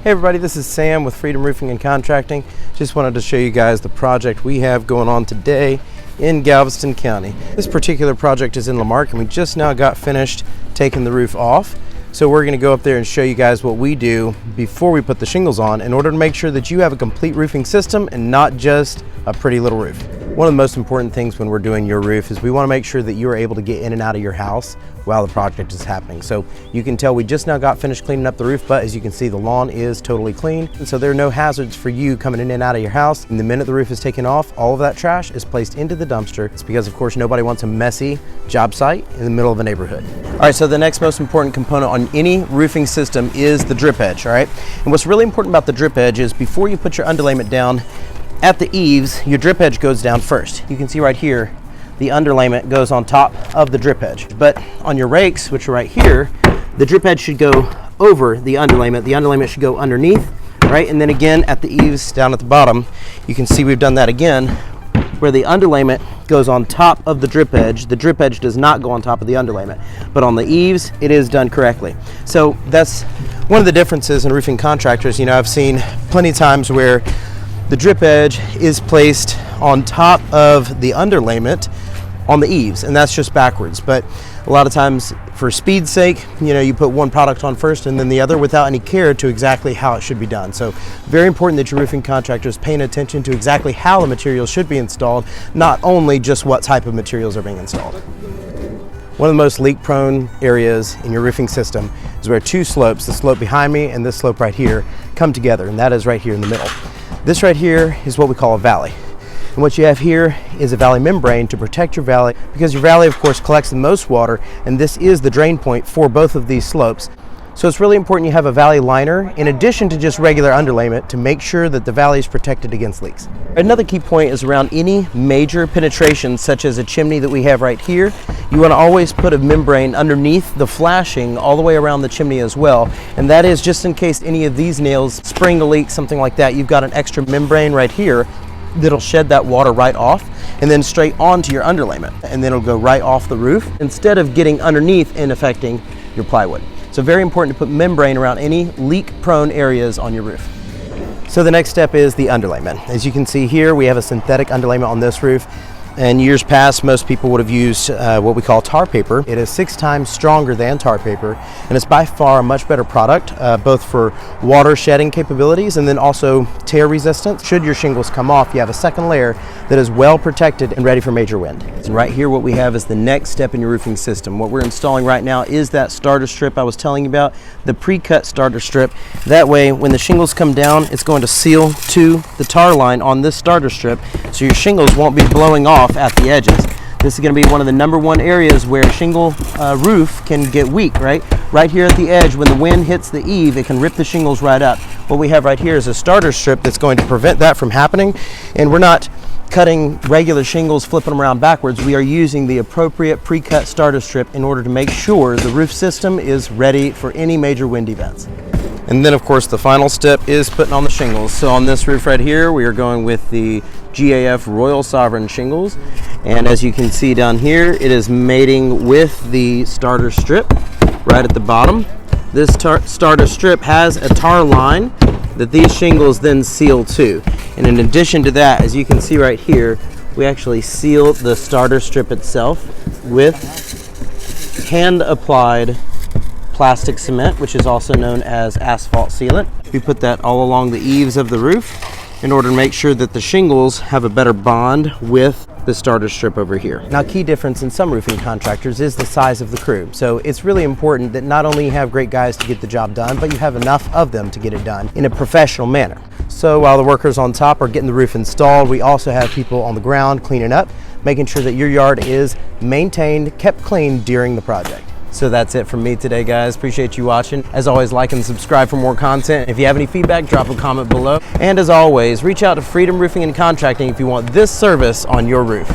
Hey everybody, this is Sam with Freedom Roofing and Contracting. Just wanted to show you guys the project we have going on today in Galveston County. This particular project is in Lamarck and we just now got finished taking the roof off. So we're gonna go up there and show you guys what we do before we put the shingles on in order to make sure that you have a complete roofing system and not just a pretty little roof. One of the most important things when we're doing your roof is we want to make sure that you are able to get in and out of your house while the project is happening. So you can tell we just now got finished cleaning up the roof, but as you can see, the lawn is totally clean. And so there are no hazards for you coming in and out of your house. And the minute the roof is taken off, all of that trash is placed into the dumpster. It's because, of course, nobody wants a messy job site in the middle of a neighborhood. All right, so the next most important component on any roofing system is the drip edge, all right? And what's really important about the drip edge is before you put your underlayment down, at the eaves, your drip edge goes down first. You can see right here, the underlayment goes on top of the drip edge. But on your rakes, which are right here, the drip edge should go over the underlayment. The underlayment should go underneath, right? And then again, at the eaves down at the bottom, you can see we've done that again, where the underlayment goes on top of the drip edge. The drip edge does not go on top of the underlayment, but on the eaves, it is done correctly. So that's one of the differences in roofing contractors. You know, I've seen plenty of times where the drip edge is placed on top of the underlayment on the eaves, and that's just backwards. But a lot of times, for speed's sake, you know, you put one product on first and then the other without any care to exactly how it should be done. So very important that your roofing contractor is paying attention to exactly how the materials should be installed, not only just what type of materials are being installed. One of the most leak-prone areas in your roofing system is where two slopes, the slope behind me and this slope right here, come together, and that is right here in the middle. This right here is what we call a valley. And what you have here is a valley membrane to protect your valley, because your valley, of course, collects the most water, and this is the drain point for both of these slopes. So it's really important you have a valley liner in addition to just regular underlayment to make sure that the valley is protected against leaks. Another key point is around any major penetration, such as a chimney that we have right here. You want to always put a membrane underneath the flashing all the way around the chimney as well. And that is just in case any of these nails spring a leak, something like that. You've got an extra membrane right here that'll shed that water right off and then straight onto your underlayment. And then it'll go right off the roof instead of getting underneath and affecting your plywood. So very important to put membrane around any leak-prone areas on your roof. So the next step is the underlayment. As you can see here, we have a synthetic underlayment on this roof. In years past, most people would have used what we call tar paper. It is 6 times stronger than tar paper, and it's by far a much better product, both for water shedding capabilities and then also tear resistance. Should your shingles come off, you have a second layer that is well protected and ready for major wind. And right here, what we have is the next step in your roofing system. What we're installing right now is that starter strip I was telling you about, the pre-cut starter strip. That way, when the shingles come down, it's going to seal to the tar line on this starter strip, so your shingles won't be blowing off at the edges. This is going to be one of the #1 areas where shingle roof can get weak, right? Right here at the edge, when the wind hits the eave, it can rip the shingles right up. What we have right here is a starter strip that's going to prevent that from happening, and we're not cutting regular shingles, flipping them around backwards. We are using the appropriate pre-cut starter strip in order to make sure the roof system is ready for any major wind events. And then, of course, the final step is putting on the shingles. So on this roof right here, we are going with the GAF Royal Sovereign shingles. And as you can see down here, it is mating with the starter strip right at the bottom. This starter strip has a tar line that these shingles then seal to. And in addition to that, as you can see right here, we actually seal the starter strip itself with hand-applied plastic cement, which is also known as asphalt sealant. We put that all along the eaves of the roof in order to make sure that the shingles have a better bond with the starter strip over here. Now, key difference in some roofing contractors is the size of the crew. So it's really important that not only you have great guys to get the job done, but you have enough of them to get it done in a professional manner. So while the workers on top are getting the roof installed, we also have people on the ground cleaning up, making sure that your yard is maintained, kept clean during the project. So that's it from me today, guys. Appreciate you watching. As always, like and subscribe for more content. If you have any feedback, drop a comment below. And as always, reach out to Freedom Roofing and Contracting if you want this service on your roof.